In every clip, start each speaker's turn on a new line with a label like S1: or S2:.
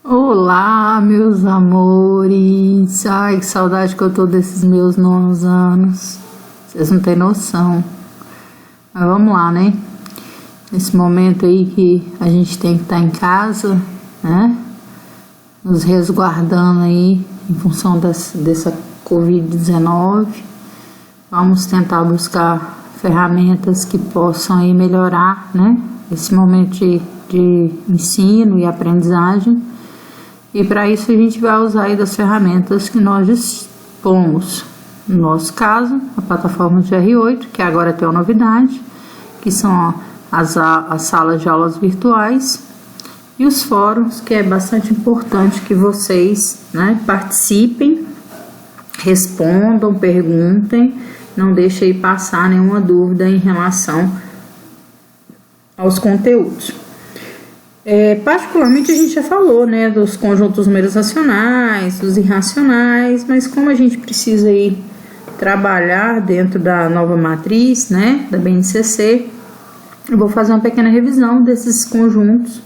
S1: Olá, meus amores. Ai, que saudade que eu tô desses meus 9 anos. Vocês não têm noção. Mas vamos lá, né? Nesse momento aí que a gente tem que estar em casa, né? Nos resguardando aí em função dessa Covid-19. Vamos tentar buscar ferramentas que possam aí melhorar, né? Esse momento de ensino e aprendizagem. E para isso a gente vai usar aí das ferramentas que nós dispomos. No nosso caso, a plataforma de R8, que agora tem uma novidade, que são as salas de aulas virtuais e os fóruns, que é bastante importante que vocês, né, participem, respondam, perguntem, não deixem aí passar nenhuma dúvida em relação aos conteúdos. Particularmente a gente já falou, né, dos conjuntos dos números racionais, dos irracionais, mas como a gente precisa aí trabalhar dentro da nova matriz, né, da BNCC, eu vou fazer uma pequena revisão desses conjuntos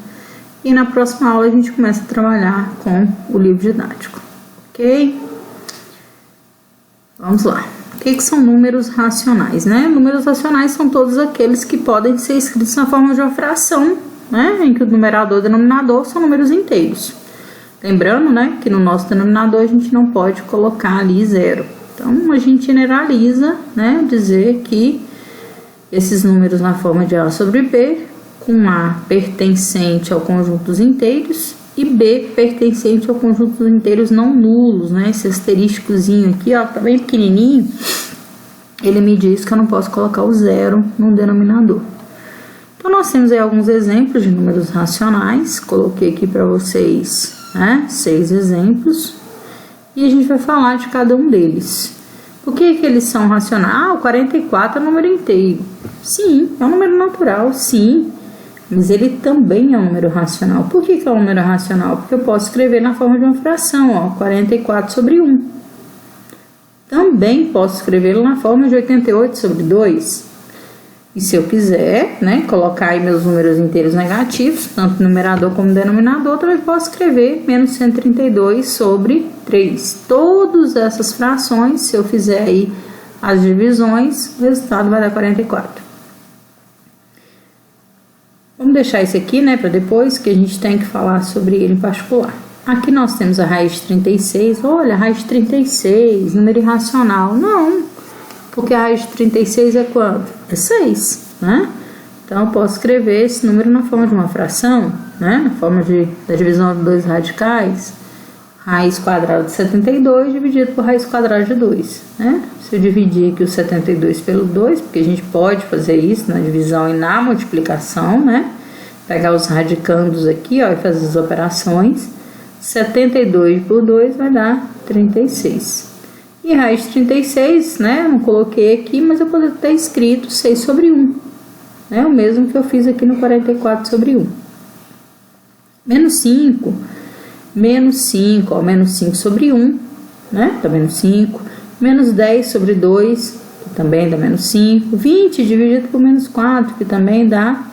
S1: e na próxima aula a gente começa a trabalhar com o livro didático, ok? Vamos lá. O que são números racionais, né? Números racionais são todos aqueles que podem ser escritos na forma de uma fração, né, em que o numerador e o denominador são números inteiros. Lembrando, né, que no nosso denominador a gente não pode colocar ali zero. Então, a gente generaliza, né, dizer que esses números na forma de A sobre B, com A pertencente ao conjunto dos inteiros e B pertencente ao conjunto dos inteiros não nulos, né, esse asterísticozinho aqui, ó, tá bem pequenininho, ele me diz que eu não posso colocar o zero no denominador. Então, nós temos aí alguns exemplos de números racionais, coloquei aqui para vocês, né, 6 exemplos, e a gente vai falar de cada um deles. Por que eles são racionais? Ah, o 44 é um número inteiro. Sim, é um número natural, sim, mas ele também é um número racional. Por que é um número racional? Porque eu posso escrever na forma de uma fração, ó, 44 sobre 1. Também posso escrevê-lo na forma de 88 sobre 2. E se eu quiser, né, colocar aí meus números inteiros negativos, tanto numerador como denominador, também posso escrever menos 132 sobre 3. Todas essas frações, se eu fizer aí as divisões, o resultado vai dar 44. Vamos deixar esse aqui, né, para depois, que a gente tem que falar sobre ele em particular. Aqui nós temos a raiz de 36. Olha, a raiz de 36, número irracional. Não. Porque a raiz de 36 é quanto? É 6, né? Então, eu posso escrever esse número na forma de uma fração, né? Na forma da divisão de 2 radicais. Raiz quadrada de 72 dividido por raiz quadrada de 2, né? Se eu dividir aqui o 72 pelo 2, porque a gente pode fazer isso na divisão e na multiplicação, né? Pegar os radicandos aqui, ó, e fazer as operações. 72 por 2 vai dar 36. E raiz de 36, né, não coloquei aqui, mas eu poderia ter escrito 6 sobre 1, né, o mesmo que eu fiz aqui no 44 sobre 1. Menos 5, ó, menos 5 sobre 1, né, dá menos 5. Menos 10 sobre 2, que também dá menos 5. 20 dividido por menos 4, que também dá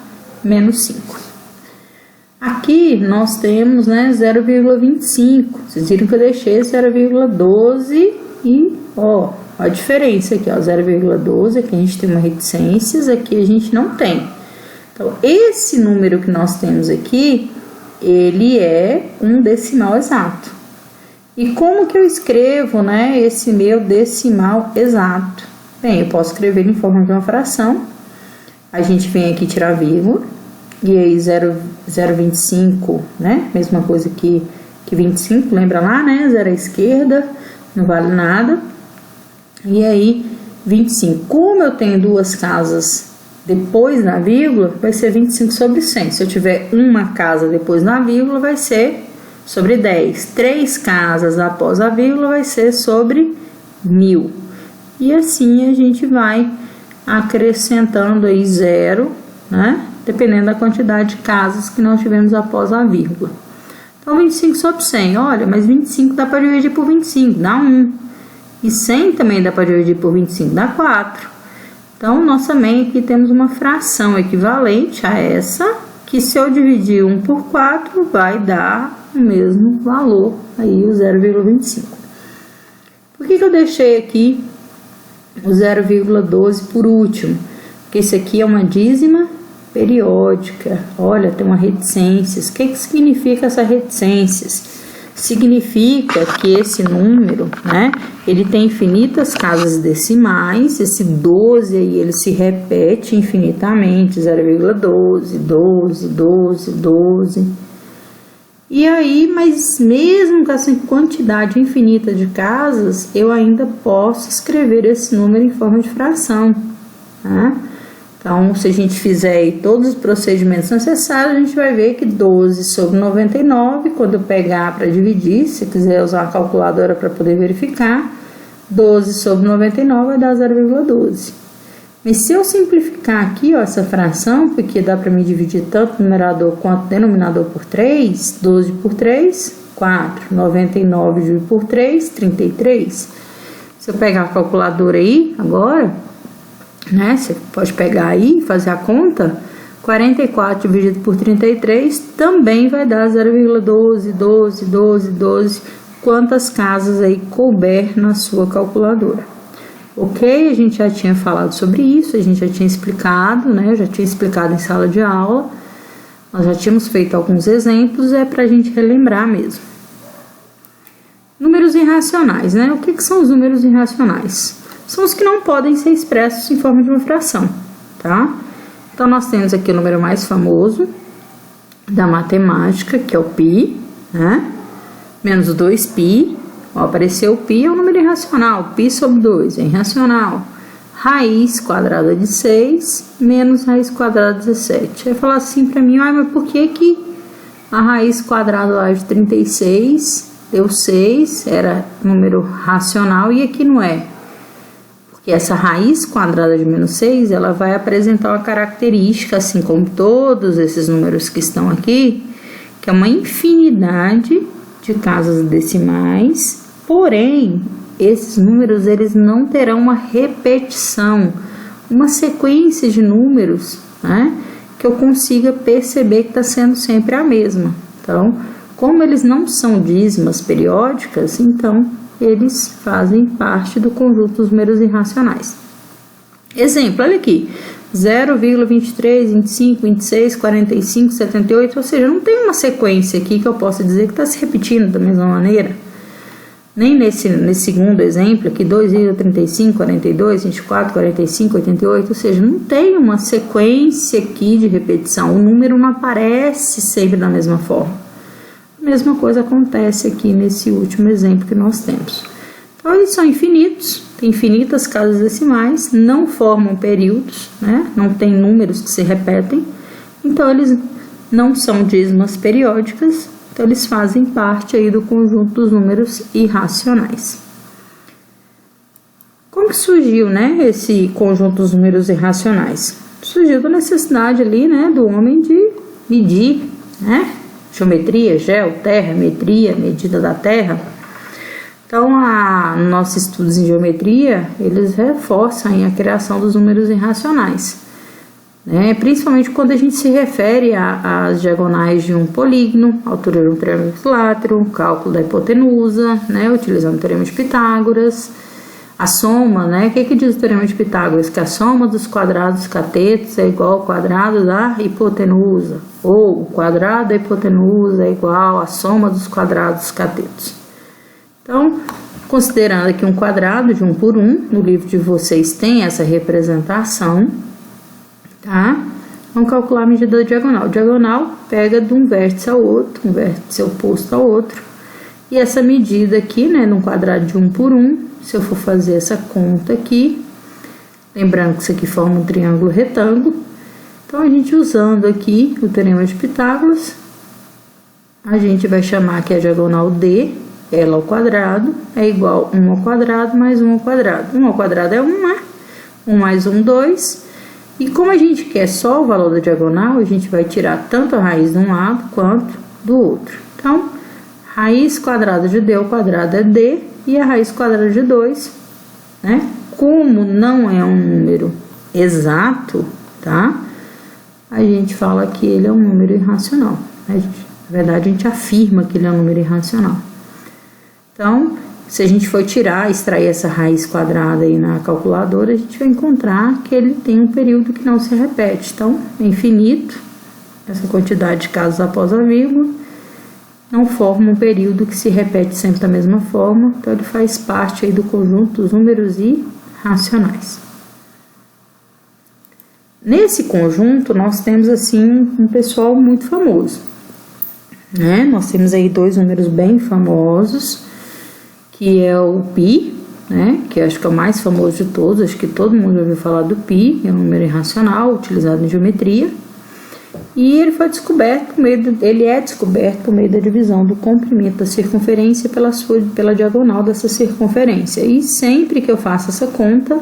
S1: menos 5. Aqui nós temos, né, 0,25, vocês viram que eu deixei 0,12 e, ó, a diferença aqui, ó, 0,12, aqui a gente tem uma reticências, aqui a gente não tem. Então, esse número que nós temos aqui, ele é um decimal exato. E como que eu escrevo, né, esse meu decimal exato? Bem, eu posso escrever em forma de uma fração. A gente vem aqui tirar vírgula, e aí 0,25, né, mesma coisa que 25, lembra lá, né, 0 à esquerda, não vale nada. E aí, 25. Como eu tenho duas casas depois da vírgula, vai ser 25 sobre 100. Se eu tiver uma casa depois da vírgula, vai ser sobre 10. 3 casas após a vírgula, vai ser sobre 1000. E assim a gente vai acrescentando aí 0, né? Dependendo da quantidade de casas que nós tivemos após a vírgula. Então, 25 sobre 100, olha, mas 25 dá para dividir por 25, dá 1. E 100 também dá para dividir por 25, dá 4. Então, nós também aqui temos uma fração equivalente a essa, que que se eu dividir 1 por 4, vai dar o mesmo valor, aí o 0,25. Por que eu deixei aqui o 0,12 por último? Porque esse aqui é uma dízima periódica. Olha, tem uma reticências. O que significa essa reticências? Significa que esse número, né, ele tem infinitas casas decimais. Esse 12 aí, ele se repete infinitamente, 0,12, 12, 12, 12. E aí, mas mesmo com essa quantidade infinita de casas, eu ainda posso escrever esse número em forma de fração, né? Então, se a gente fizer aí todos os procedimentos necessários, a gente vai ver que 12 sobre 99, quando eu pegar para dividir, se quiser usar a calculadora para poder verificar, 12 sobre 99 vai dar 0,12. Mas se eu simplificar aqui, ó, essa fração, porque dá para me dividir tanto numerador quanto denominador por 3, 12 por 3, 4, 99 dividido por 3, 33. Se eu pegar a calculadora aí, agora, né, você pode pegar aí e fazer a conta, 44 dividido por 33 também vai dar 0,12, 12, 12, 12, quantas casas aí couber na sua calculadora. Ok? A gente já tinha falado sobre isso, a gente já tinha explicado, né? Eu já tinha explicado em sala de aula, nós já tínhamos feito alguns exemplos, é para a gente relembrar mesmo. Números irracionais, né? O que são os números irracionais? São os que não podem ser expressos em forma de uma fração, tá? Então, nós temos aqui o número mais famoso da matemática, que é o π, né? Menos 2π. Ó, apareceu o π, é um número irracional. Π sobre 2 é irracional. Raiz quadrada de 6 menos raiz quadrada de 17. Vai falar assim pra mim, mas por que a raiz quadrada lá de 36 deu 6, era número racional, e aqui não é? Porque essa raiz quadrada de menos 6, ela vai apresentar uma característica, assim como todos esses números que estão aqui, que é uma infinidade de casas decimais. Porém, esses números, eles não terão uma repetição, uma sequência de números, né, que eu consiga perceber que está sendo sempre a mesma. Então, como eles não são dízimas periódicas, então eles fazem parte do conjunto dos números irracionais. Exemplo, olha aqui, 0,23, 25, 26, 45, 78, ou seja, não tem uma sequência aqui que eu possa dizer que está se repetindo da mesma maneira. Nem nesse segundo exemplo aqui, 2,35, 42, 24, 45, 88, ou seja, não tem uma sequência aqui de repetição, o número não aparece sempre da mesma forma. A mesma coisa acontece aqui nesse último exemplo que nós temos. Então, eles são infinitos, tem infinitas casas decimais, não formam períodos, né? Não tem números que se repetem, então eles não são dízimas periódicas. Então, eles fazem parte aí do conjunto dos números irracionais. Como que surgiu, né, esse conjunto dos números irracionais? Surgiu da necessidade ali, né, do homem de medir, né, geometria, geo, terra, metria, medida da terra. Então, nossos estudos em geometria, eles reforçam aí a criação dos números irracionais. Principalmente quando a gente se refere às diagonais de um polígono, altura de um triângulo equilátero, cálculo da hipotenusa, né, utilizando o teorema de Pitágoras, a soma, né, o que diz o teorema de Pitágoras? Que a soma dos quadrados catetos é igual ao quadrado da hipotenusa, ou o quadrado da hipotenusa é igual à soma dos quadrados catetos. Então, considerando aqui um quadrado de 1 por 1, no livro de vocês tem essa representação, tá? Vamos calcular a medida da diagonal. Diagonal pega de um vértice ao outro, um vértice oposto ao outro. E essa medida aqui, né, num quadrado de 1 por 1, se eu for fazer essa conta aqui, lembrando que isso aqui forma um triângulo retângulo, então a gente usando aqui o teorema de Pitágoras, a gente vai chamar que a diagonal D, ela ao quadrado, é igual a 1 ao quadrado mais 1 ao quadrado. 1 ao quadrado é 1, né? 1 mais 1, 2. E como a gente quer só o valor da diagonal, a gente vai tirar tanto a raiz de um lado quanto do outro. Então, raiz quadrada de D ao quadrado é D, e a raiz quadrada de 2, né? Como não é um número exato, tá? a gente fala que ele é um número irracional. Na verdade, a gente afirma que ele é um número irracional. Então, se a gente for extrair essa raiz quadrada aí na calculadora, a gente vai encontrar que ele tem um período que não se repete. Então, é infinito, essa quantidade de casos após a vírgula, não forma um período que se repete sempre da mesma forma, então ele faz parte aí do conjunto dos números irracionais. Nesse conjunto, nós temos assim um pessoal muito famoso, né? Nós temos aí dois números bem famosos, que é o π, né? Que acho que é o mais famoso de todos, acho que todo mundo já ouviu falar do π, é um número irracional utilizado em geometria. E ele é descoberto por meio da divisão do comprimento da circunferência pela diagonal dessa circunferência. E sempre que eu faço essa conta,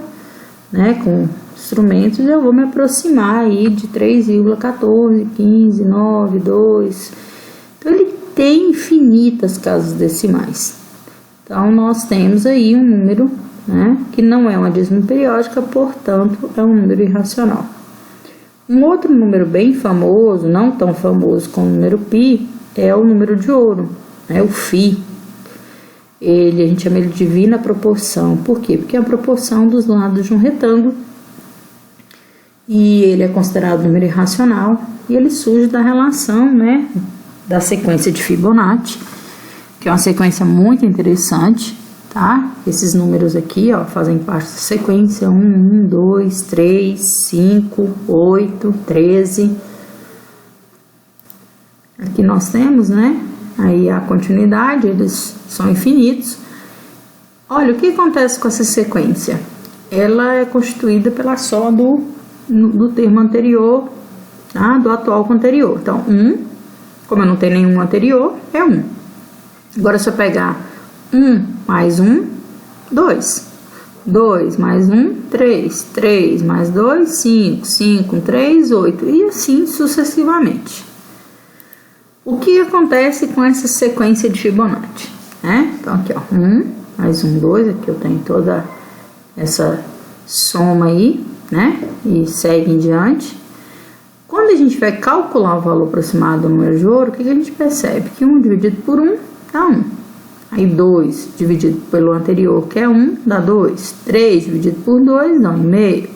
S1: né, com instrumentos, eu vou me aproximar aí de 3,14, 15, 9, 2. Então, ele tem infinitas casas decimais. Então, nós temos aí um número, né, que não é uma dízima periódica, portanto, é um número irracional. Um outro número bem famoso, não tão famoso como o número π, é o número de ouro, né, o φ. A gente chama ele de divina proporção. Por quê? Porque é a proporção dos lados de um retângulo. E ele é considerado número irracional. E ele surge da relação, né, da sequência de Fibonacci, que é uma sequência muito interessante, tá? Esses números aqui, ó, fazem parte da sequência 1, 2, 3, 5, 8, 13. Aqui nós temos, né, aí a continuidade, eles são infinitos. Olha, o que acontece com essa sequência? Ela é constituída pela soma do termo anterior, tá? Do atual com o anterior. Então, 1, como eu não tenho nenhum anterior, é 1. Agora, se eu pegar 1 mais 1, 2. 2 mais 1, 3. 3 mais 2, 5. 5, 3, 8. E assim sucessivamente. O que acontece com essa sequência de Fibonacci? Então, aqui, ó, 1 mais 1, 2. Aqui eu tenho toda essa soma aí, né? E segue em diante. Quando a gente vai calcular o valor aproximado do número de ouro, o que a gente percebe? Que 1 dividido por 1 dá 1. Aí 2 dividido pelo anterior, que é 1, dá 2. 3 dividido por 2 dá 1,5.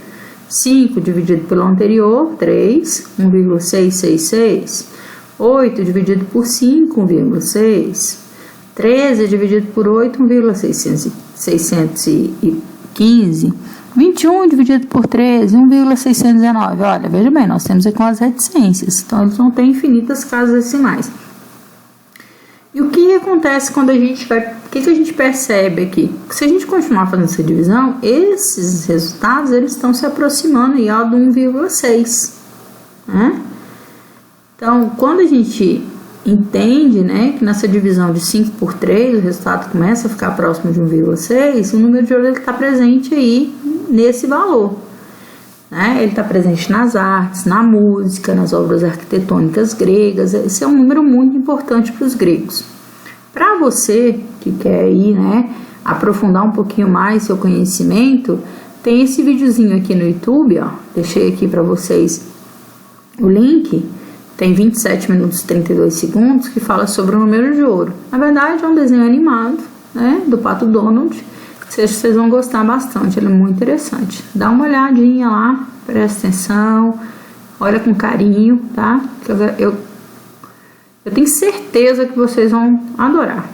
S1: 5 dividido pelo anterior, 3, 1,666. 8 dividido por 5, 1,6. 13 dividido por 8, 1,615. 21 dividido por 13, 1,619. Olha, veja bem, nós temos aqui umas reticências. Então, eles vão ter infinitas casas decimais. E o que acontece quando a gente vai... O que a gente percebe aqui? Se a gente continuar fazendo essa divisão, esses resultados, eles estão se aproximando aí, ó, do 1,6. Né? Então, quando a gente entende, né, que nessa divisão de 5 por 3, o resultado começa a ficar próximo de 1,6, o número de ouro está presente aí nesse valor. Né? Ele está presente nas artes, na música, nas obras arquitetônicas gregas. Esse é um número muito importante para os gregos. Para você que quer aí, né, aprofundar um pouquinho mais seu conhecimento, tem esse videozinho aqui no YouTube, ó, deixei aqui para vocês o link. Tem 27 minutos e 32 segundos que fala sobre o número de ouro. Na verdade, é um desenho animado, né, do Pato Donald. Vocês vão gostar bastante, ele é muito interessante. Dá uma olhadinha lá, presta atenção, olha com carinho, tá? Eu tenho certeza que vocês vão adorar.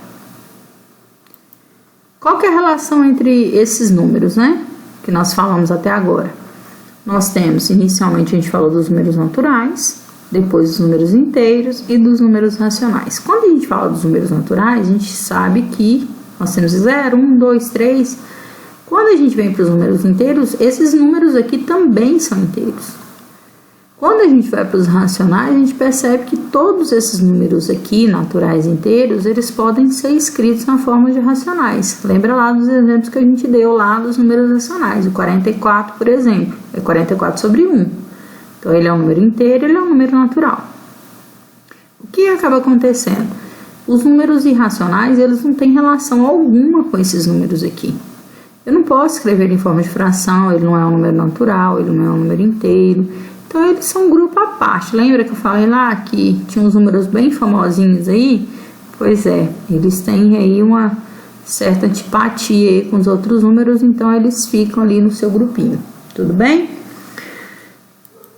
S1: Qual que é a relação entre esses números, né? Que nós falamos até agora. Nós temos, inicialmente a gente falou dos números naturais, depois dos números inteiros e dos números racionais. Quando a gente fala dos números naturais, a gente sabe que nós temos 0, 1, 2, 3. Quando a gente vem para os números inteiros, esses números aqui também são inteiros. Quando a gente vai para os racionais, a gente percebe que todos esses números aqui, naturais inteiros, eles podem ser escritos na forma de racionais. Lembra lá dos exemplos que a gente deu lá dos números racionais. O 44, por exemplo, é 44 sobre 1. Então, ele é um número inteiro, ele é um número natural. O que acaba acontecendo? Os números irracionais, eles não têm relação alguma com esses números aqui. Eu não posso escrever ele em forma de fração, ele não é um número natural, ele não é um número inteiro. Então eles são um grupo à parte. Lembra que eu falei lá que tinha uns números bem famosinhos aí? Pois é, eles têm aí uma certa antipatia aí com os outros números, então eles ficam ali no seu grupinho, tudo bem?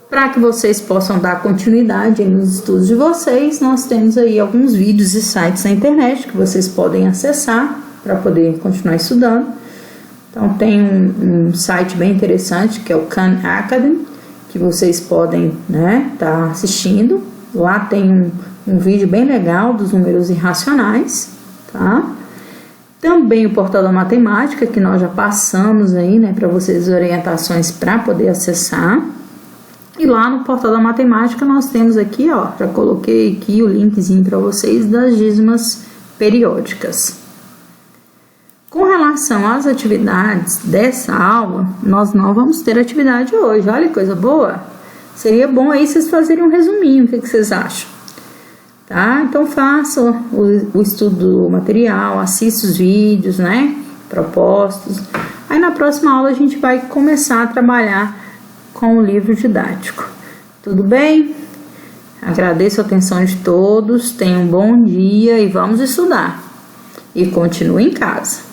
S1: Para que vocês possam dar continuidade nos estudos de vocês, nós temos aí alguns vídeos e sites na internet que vocês podem acessar para poder continuar estudando. Então tem um site bem interessante que é o Khan Academy, que vocês podem tá assistindo. Lá tem um vídeo bem legal dos números irracionais, tá? Também o portal da matemática, que nós já passamos aí, para vocês orientações para poder acessar. E lá no portal da matemática nós temos aqui, ó, já coloquei aqui o linkzinho para vocês das dízimas periódicas. Com relação às atividades dessa aula, nós não vamos ter atividade hoje. Olha que coisa boa! Seria bom aí vocês fazerem um resuminho, o que vocês acham? Tá? Então faça o estudo do material, assista os vídeos, propostos. Aí na próxima aula a gente vai começar a trabalhar com o livro didático. Tudo bem? Agradeço a atenção de todos, tenham um bom dia e vamos estudar. E continue em casa.